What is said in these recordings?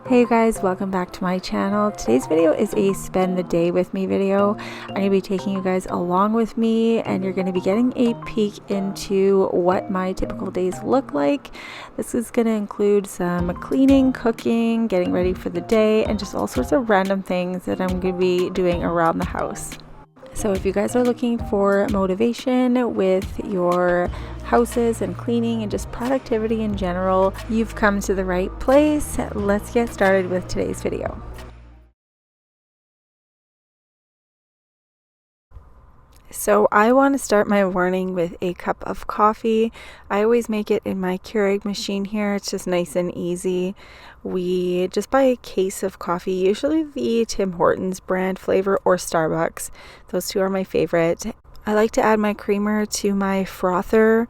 Hey guys, welcome back to my channel. Today's video is a spend the day with me video. I'm going to be taking you guys along with me and you're going to be getting a peek into what my typical days look like. This is going to include some cleaning, cooking, getting ready for the day, and just all sorts of random things that I'm going to be doing around the house. So if you guys are looking for motivation with your houses and cleaning and just productivity in general, you've come to the right place. Let's get started with today's video. So I want to start my morning with a cup of coffee. I always make it in my Keurig machine here. It's just nice and easy. We just buy a case of coffee, usually the Tim Hortons brand flavor or Starbucks. Those two are my favorite. I like to add my creamer to my frother.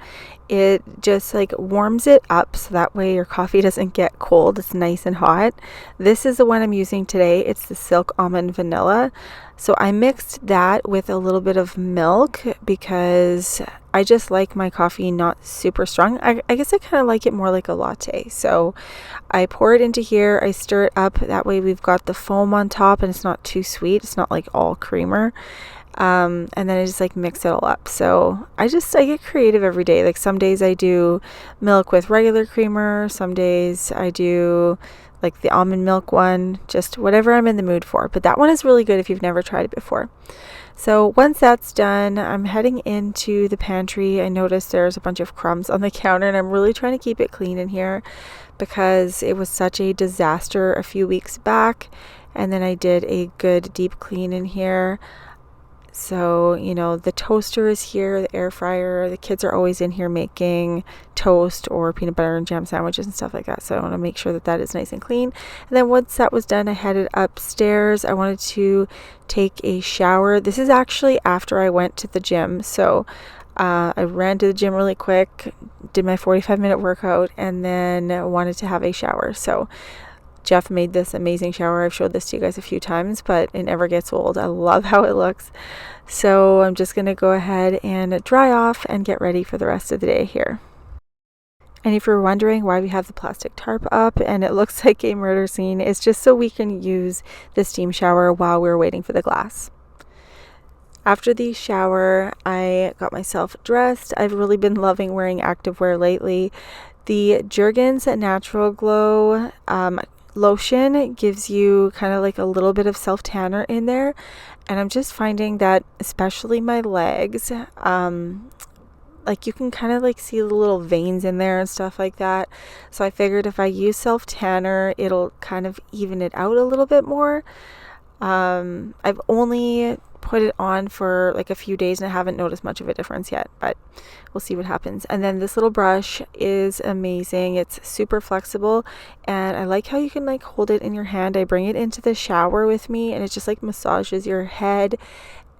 It just like warms it up so that way your coffee doesn't get cold. It's nice and hot. This is the one I'm using today. It's the Silk Almond Vanilla. So I mixed that with a little bit of milk because I just like my coffee not super strong. I guess I kind of like it more like a latte. So I pour it into here. I stir it up. That way we've got the foam on top and it's not too sweet. It's not like all creamer. And then I just like mix it all up. So I get creative every day. Like some days I do milk with regular creamer. Some days I do like the almond milk one, just whatever I'm in the mood for. But that one is really good if you've never tried it before. So once that's done, I'm heading into the pantry. I noticed there's a bunch of crumbs on the counter and I'm really trying to keep it clean in here because it was such a disaster a few weeks back. And then I did a good deep clean in here. So, you know, the toaster is here, the air fryer, the kids are always in here making toast or peanut butter and jam sandwiches and stuff like that. So I want to make sure that that is nice and clean. And then once that was done, I headed upstairs. I wanted to take a shower. This is actually after I went to the gym. So I ran to the gym really quick, did my 45-minute workout, and then wanted to have a shower. So Jeff made this amazing shower. I've showed this to you guys a few times, but it never gets old. I love how it looks. So I'm just going to go ahead and dry off and get ready for the rest of the day here. And if you're wondering why we have the plastic tarp up and it looks like a murder scene, it's just so we can use the steam shower while we're waiting for the glass. After the shower, I got myself dressed. I've really been loving wearing activewear lately. The Jergens Natural Glow lotion gives you kind of like a little bit of self tanner in there, and I'm just finding that especially my legs, like you can kind of like see the little veins in there and stuff like that. So I figured if I use self tanner, it'll kind of even it out a little bit more. I've only put it on for like a few days and I haven't noticed much of a difference yet, but we'll see what happens. And then this little brush is amazing. It's super flexible and I like how you can like hold it in your hand. I bring it into the shower with me and it just like massages your head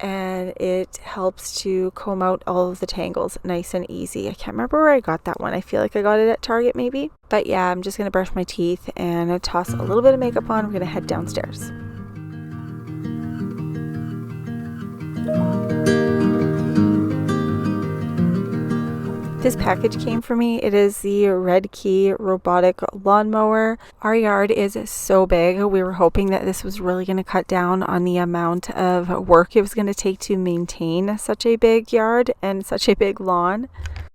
and it helps to comb out all of the tangles nice and easy. I can't remember where I got that one. I feel like I got it at Target maybe. But yeah, I'm just going to brush my teeth and toss a little bit of makeup on. We're going to head downstairs. This package came for me. It is the REDKEY Robotic lawnmower. Our yard is so big. We were hoping that this was really going to cut down on the amount of work it was going to take to maintain such a big yard and such a big lawn.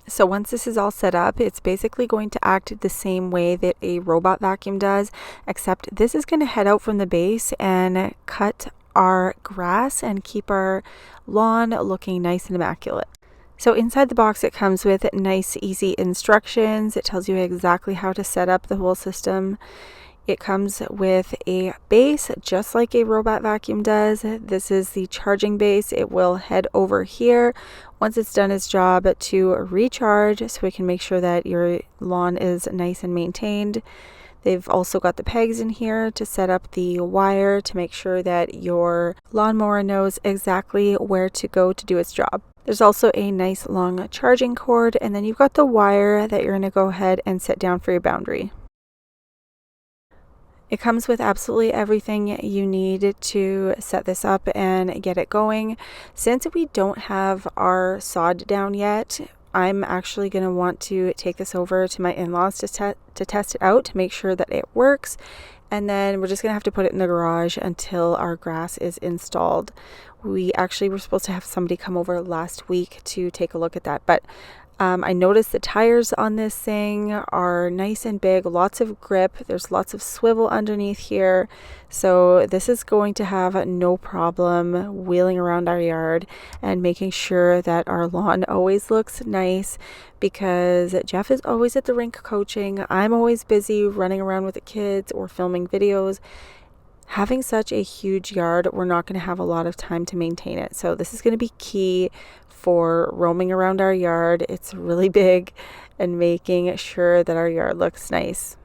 So once this is all set up, it's basically going to act the same way that a robot vacuum does, except this is going to head out from the base and cut our grass and keep our lawn looking nice and immaculate. So inside the box it comes with nice easy instructions. It tells you exactly how to set up the whole system. It comes with a base just like a robot vacuum does. This is the charging base. It will head over here once it's done its job to recharge so we can make sure that your lawn is nice and maintained. They've also got the pegs in here to set up the wire to make sure that your lawnmower knows exactly where to go to do its job. There's also a nice long charging cord, and then you've got the wire that you're going to go ahead and set down for your boundary. It comes with absolutely everything you need to set this up and get it going. Since we don't have our sod down yet, I'm actually going to want to take this over to my in-laws to test it out to make sure that it works. and then we're just gonna have to put it in the garage until our grass is installed. We actually were supposed to have somebody come over last week to take a look at that, but I noticed the tires on this thing are nice and big, lots of grip. There's lots of swivel underneath here. So this is going to have no problem wheeling around our yard and making sure that our lawn always looks nice, because Jeff is always at the rink coaching. I'm always busy running around with the kids or filming videos. Having such a huge yard, we're not going to have a lot of time to maintain it. So this is going to be key for roaming around our yard. It's really big, and making sure that our yard looks nice.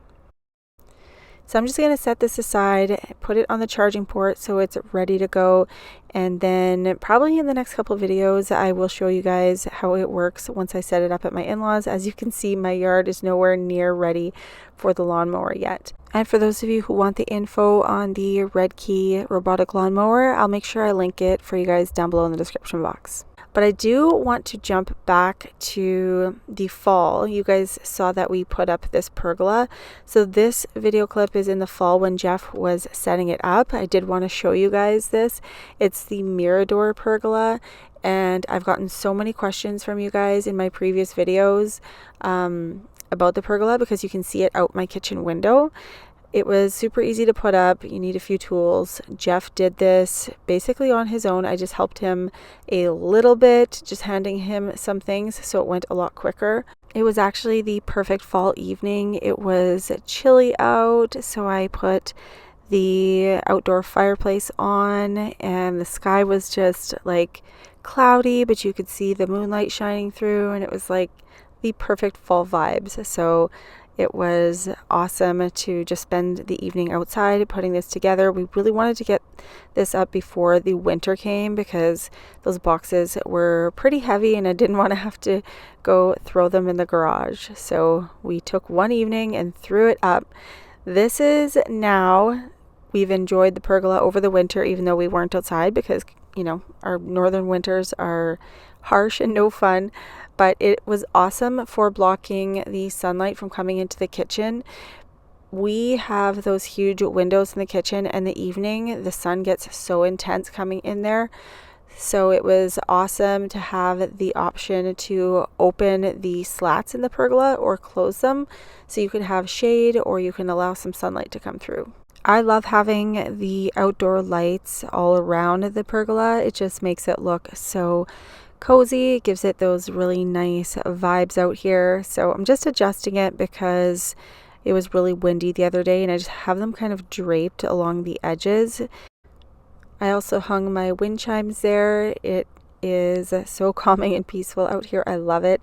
So I'm just going to set this aside, put it on the charging port so it's ready to go, and then probably in the next couple of videos I will show you guys how it works once I set it up at my in-laws. As you can see, my yard is nowhere near ready for the lawnmower yet. And for those of you who want the info on the REDKEY robotic lawnmower, I'll make sure I link it for you guys down below in the description box. But I do want to jump back to the fall. You guys saw that we put up this pergola. So this video clip is in the fall when Jeff was setting it up. I did want to show you guys this. It's the Mirador Pergola, and I've gotten so many questions from you guys in my previous videos about the pergola, because you can see it out my kitchen window. It was super easy to put up. You need a few tools. Jeff did this basically on his own. I just helped him a little bit, just handing him some things, so it went a lot quicker. It was actually the perfect fall evening. It was chilly out, so I put the outdoor fireplace on, and the sky was just like cloudy, but you could see the moonlight shining through, and it was like the perfect fall vibes. So it was awesome to just spend the evening outside putting this together. We really wanted to get this up before the winter came, because those boxes were pretty heavy and I didn't want to have to go throw them in the garage. So we took one evening and threw it up. This is now, we've enjoyed the pergola over the winter, even though we weren't outside, because, you know, our northern winters are harsh and no fun. But it was awesome for blocking the sunlight from coming into the kitchen. We have those huge windows in the kitchen, and the evening the sun gets so intense coming in there. So it was awesome to have the option to open the slats in the pergola or close them, so you could have shade or you can allow some sunlight to come through. I love having the outdoor lights all around the pergola. It just makes it look so cozy. It gives it those really nice vibes out here. So I'm just adjusting it because it was really windy the other day, and I just have them kind of draped along the edges. I also hung my wind chimes there. It is so calming and peaceful out here. I love it.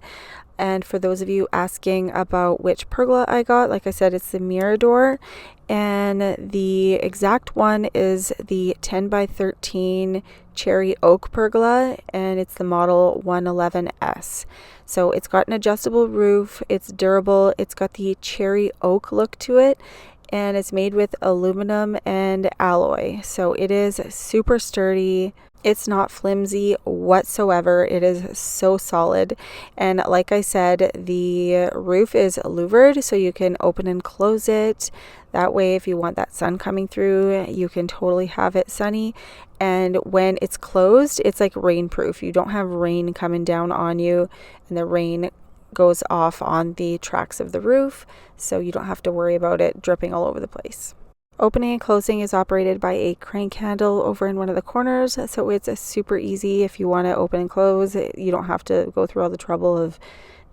And for those of you asking about which pergola I got, like I said, it's the Mirador, and the exact one is the 10 by 13 cherry oak pergola, and it's the model 111S. So it's got an adjustable roof, it's durable, it's got the cherry oak look to it, and it's made with aluminum and alloy. So it is super sturdy. It's not flimsy whatsoever. It is so solid. And like I said, the roof is louvered, so you can open and close it. That way, if you want that sun coming through, you can totally have it sunny. And when it's closed, it's like rainproof. You don't have rain coming down on you, and the rain goes off on the tracks of the roof, so you don't have to worry about it dripping all over the place. Opening and closing is operated by a crank handle over in one of the corners, so it's super easy. If you want to open and close, you don't have to go through all the trouble of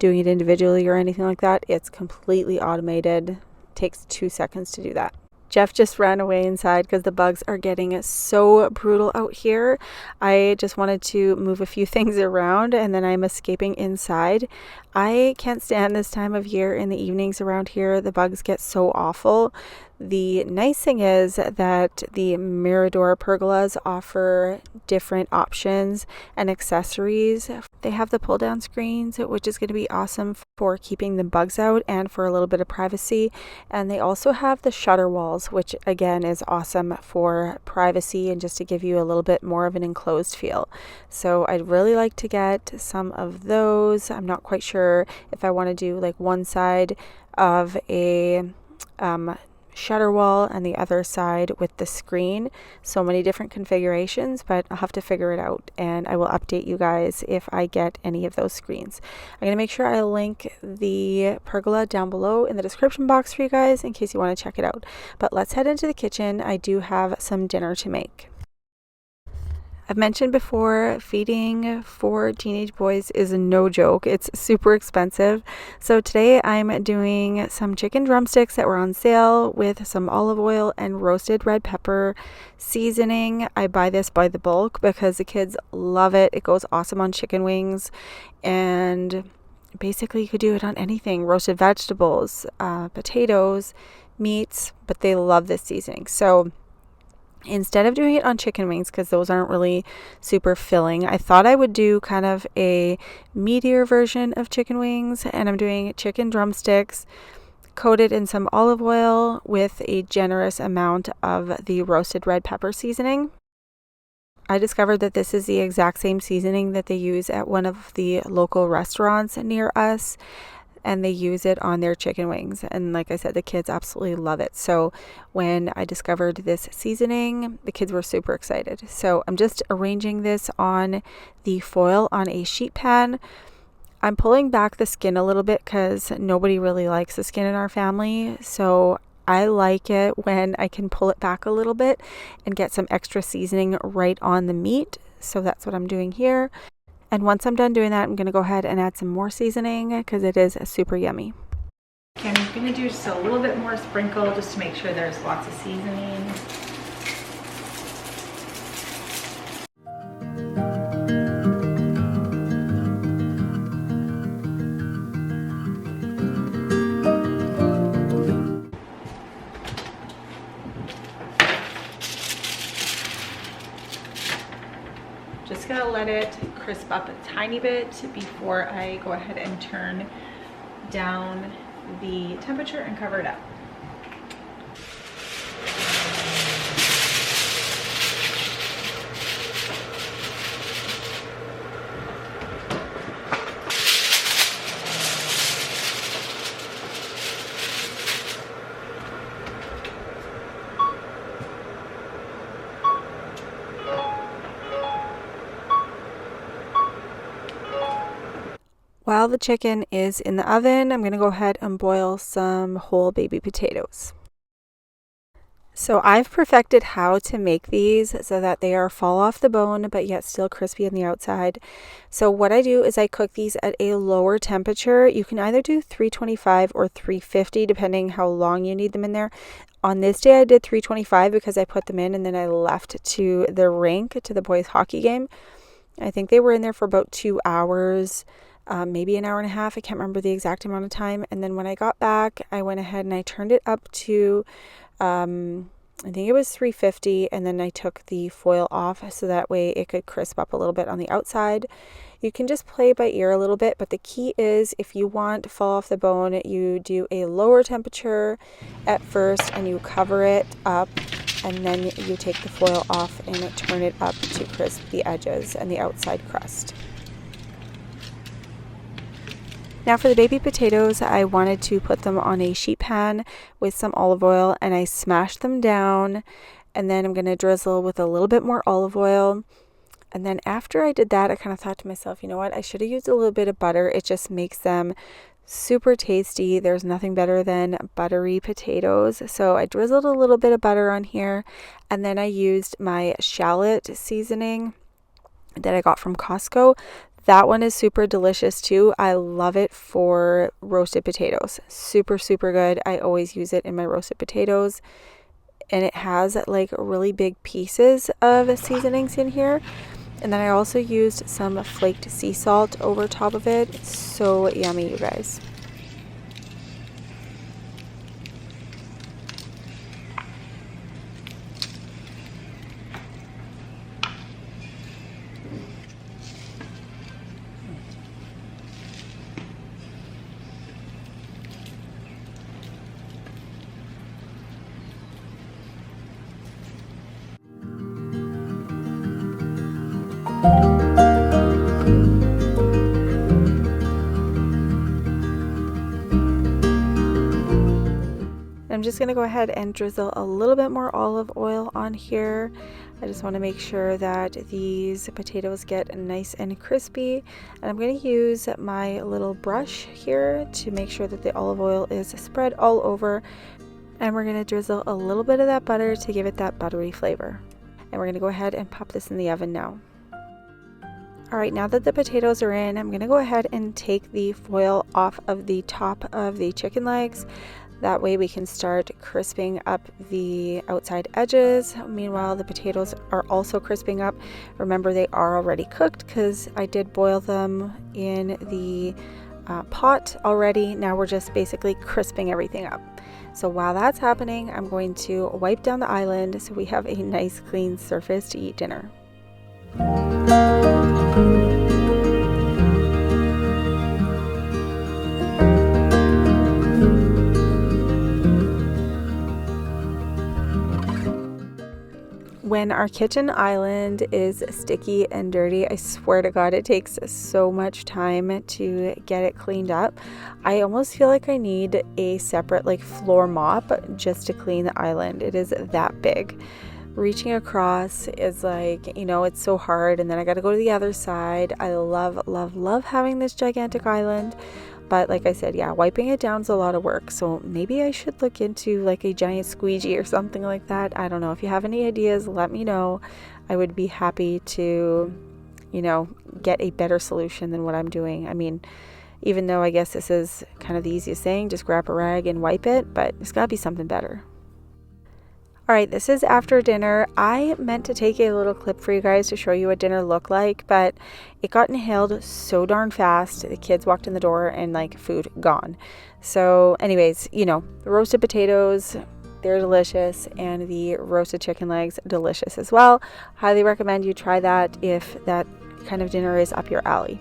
doing it individually or anything like that. It's completely automated. It takes 2 seconds to do that. Jeff just ran away inside because the bugs are getting so brutal out here. I just wanted to move a few things around, and then I'm escaping inside. I can't stand this time of year in the evenings around here. The bugs get so awful. The nice thing is that the Mirador pergolas offer different options and accessories. They have the pull down screens, which is going to be awesome for keeping the bugs out and for a little bit of privacy. And they also have the shutter walls, which again is awesome for privacy and just to give you a little bit more of an enclosed feel. So I'd really like to get some of those. I'm not quite sure if I want to do like one side of a shutter wall and the other side with the screen. So many different configurations, but I'll have to figure it out, and I will update you guys if I get any of those screens. I'm going to make sure I link the pergola down below in the description box for you guys in case you want to check it out. But let's head into the kitchen. I do have some dinner to make. I've mentioned before, feeding 4 teenage boys is no joke. It's super expensive. So today I'm doing some chicken drumsticks that were on sale with some olive oil and roasted red pepper seasoning. I buy this by the bulk because the kids love it. It goes awesome on chicken wings, and basically you could do it on anything. Roasted vegetables, potatoes, meats, but they love this seasoning. So instead of doing it on chicken wings, because those aren't really super filling, I thought I would do kind of a meatier version of chicken wings, and I'm doing chicken drumsticks coated in some olive oil with a generous amount of the roasted red pepper seasoning. I discovered that this is the exact same seasoning that they use at one of the local restaurants near us, and they use it on their chicken wings. And like I said, the kids absolutely love it. So when I discovered this seasoning, the kids were super excited. So I'm just arranging this on the foil on a sheet pan. I'm pulling back the skin a little bit because nobody really likes the skin in our family. So I like it when I can pull it back a little bit and get some extra seasoning right on the meat. So that's what I'm doing here. And once I'm done doing that, I'm going to go ahead and add some more seasoning because it is super yummy. Okay, I'm going to do just a little bit more sprinkle just to make sure there's lots of seasoning. Just gonna let it crisp up a tiny bit before I go ahead and turn down the temperature and cover it up. While the chicken is in the oven, I'm going to go ahead and boil some whole baby potatoes. So I've perfected how to make these so that they are fall off the bone but yet still crispy on the outside. So what I do is I cook these at a lower temperature. You can either do 325 or 350 depending how long you need them in there. On this day I did 325 because I put them in and then I left to the rink, to the boys' hockey game. I think they were in there for about 2 hours. Maybe an hour and a half. I can't remember the exact amount of time. And then when I got back, I went ahead and I turned it up to, I think it was 350. And then I took the foil off so that way it could crisp up a little bit on the outside. You can just play by ear a little bit, but the key is if you want to fall off the bone, you do a lower temperature at first and you cover it up, and then you take the foil off and turn it up to crisp the edges and the outside crust. Now for the baby potatoes, I wanted to put them on a sheet pan with some olive oil, and I smashed them down, and then I'm going to drizzle with a little bit more olive oil. And then after I did that, I kind of thought to myself, you know what, I should have used a little bit of butter. It just makes them super tasty. There's nothing better than buttery potatoes. So I drizzled a little bit of butter on here, and then I used my shallot seasoning that I got from Costco. That one is super delicious too. I love it for roasted potatoes. Super, super good. I always use it in my roasted potatoes. And it has like really big pieces of seasonings in here. And then I also used some flaked sea salt over top of it. It's so yummy, you guys. I'm just going to go ahead and drizzle a little bit more olive oil on here. I just want to make sure that these potatoes get nice and crispy. And I'm going to use my little brush here to make sure that the olive oil is spread all over. And we're going to drizzle a little bit of that butter to give it that buttery flavor. And we're going to go ahead and pop this in the oven now. All right, now that the potatoes are in, I'm going to go ahead and take the foil off of the top of the chicken legs. That way we can start crisping up the outside edges. Meanwhile, the potatoes are also crisping up. Remember, they are already cooked because I did boil them in the pot already. Now we're just basically crisping everything up. So while that's happening, I'm going to wipe down the island so we have a nice clean surface to eat dinner. When our kitchen island is sticky and dirty, I swear to God, it takes so much time to get it cleaned up. I almost feel like I need a separate floor mop just to clean the island. It is that big. Reaching across is it's so hard, and then I got to go to the other side. I love having this gigantic island. But like I said, yeah, wiping it down is a lot of work. So maybe I should look into a giant squeegee or something like that. I don't know. If you have any ideas, let me know. I would be happy to, get a better solution than what I'm doing. I mean, even though I guess this is kind of the easiest thing, just grab a rag and wipe it, but there's got to be something better. All right, this is after dinner. I meant to take a little clip for you guys to show you what dinner looked like, but it got inhaled so darn fast. The kids walked in the door and food gone. So anyways, the roasted potatoes, they're delicious, and the roasted chicken legs, delicious as well. Highly recommend you try that if that kind of dinner is up your alley.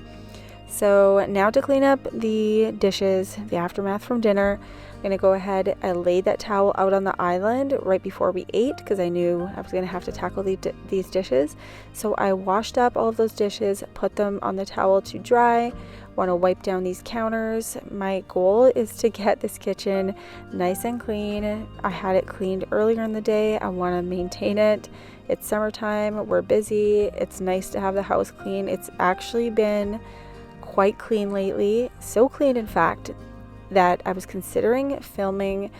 So now to clean up the dishes, the aftermath from dinner, I'm going to go ahead and lay that towel out on the island right before we ate because I knew I was going to have to tackle these dishes. So I washed up all of those dishes, put them on the towel to dry. Want to wipe down these counters. My goal is to get this kitchen nice and clean. I had it cleaned earlier in the day. I want to maintain it. It's summertime. We're busy. It's nice to have the house clean. It's actually been quite clean lately. So clean, in fact, that I was considering filming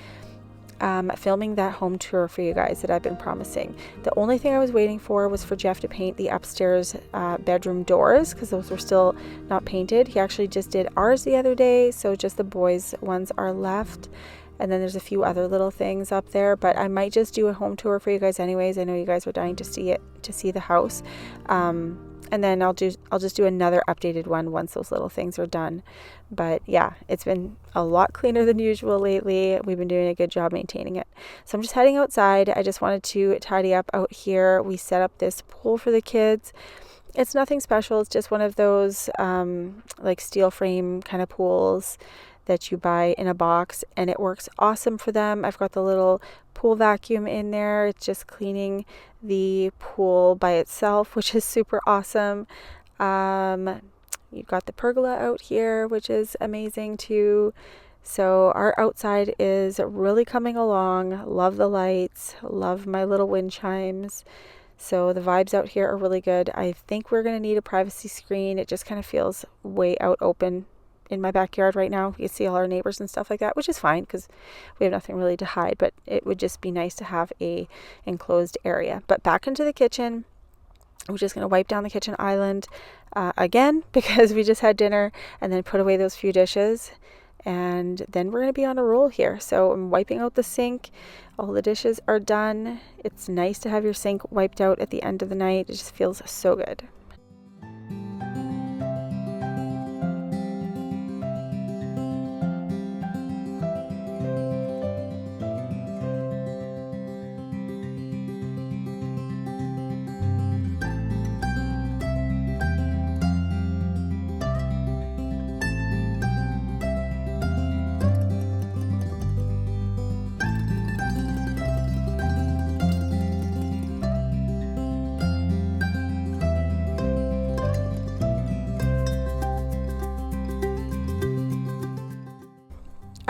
that home tour for you guys that I've been promising. The only thing I was waiting for was for Jeff to paint the upstairs bedroom doors because those were still not painted. He actually just did ours the other day, so just the boys' ones are left. And then there's a few other little things up there, but I might just do a home tour for you guys anyways. I know you guys are dying to see the house. And then I'll just do another updated one once those little things are done. But yeah, it's been a lot cleaner than usual lately. We've been doing a good job maintaining it. So I'm just heading outside. I just wanted to tidy up out here. We set up this pool for the kids. It's nothing special. It's just one of those steel frame kind of pools that you buy in a box, and it works awesome for them. I've got the little pool vacuum in there. It's just cleaning the pool by itself, which is super awesome. You've got the pergola out here, which is amazing too. So our outside is really coming along. Love the lights, love my little wind chimes. So the vibes out here are really good. I think we're going to need a privacy screen. It just kind of feels way out open in my backyard right now. You can see all our neighbors and stuff like that, which is fine because we have nothing really to hide, but it would just be nice to have a enclosed area. But back into the kitchen, we're just going to wipe down the kitchen island again because we just had dinner, and then put away those few dishes, and then we're going to be on a roll here. So I'm wiping out the sink. All the dishes are done. It's nice to have your sink wiped out at the end of the night. It just feels so good.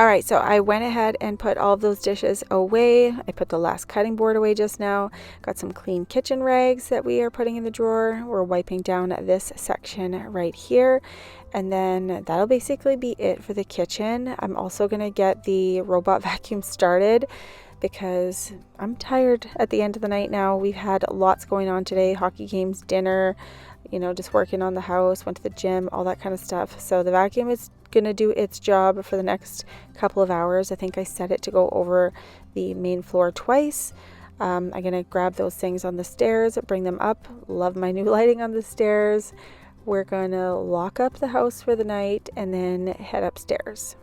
All right, so I went ahead and put all of those dishes away. I put the last cutting board away just now. Got some clean kitchen rags that we are putting in the drawer. We're wiping down this section right here. And then that'll basically be it for the kitchen. I'm also going to get the robot vacuum started because I'm tired at the end of the night now. We've had lots going on today, hockey games, dinner, just working on the house, went to the gym, all that kind of stuff. So the vacuum is going to do its job for the next couple of hours. I think I set it to go over the main floor twice. I'm going to grab those things on the stairs, bring them up. Love my new lighting on the stairs. We're going to lock up the house for the night and then head upstairs.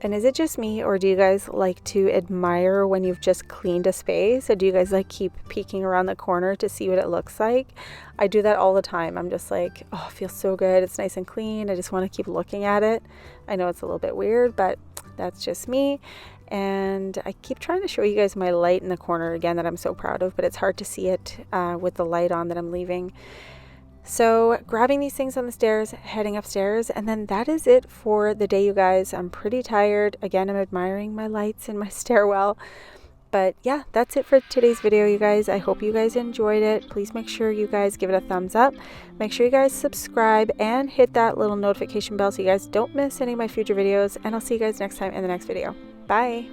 And is it just me, or do you guys like to admire when you've just cleaned a space? Or do you guys like keep peeking around the corner to see what it looks like? I do that all the time. I'm just like, oh, it feels so good. It's nice and clean. I just want to keep looking at it. I know it's a little bit weird, but that's just me. And I keep trying to show you guys my light in the corner again that I'm so proud of, but it's hard to see it with the light on that I'm leaving. So grabbing these things on the stairs, heading upstairs, and then that is it for the day, you guys. I'm pretty tired. Again, I'm admiring my lights in my stairwell. But yeah, that's it for today's video, you guys. I hope you guys enjoyed it. Please make sure you guys give it a thumbs up. Make sure you guys subscribe and hit that little notification bell so you guys don't miss any of my future videos. And I'll see you guys next time in the next video. Bye.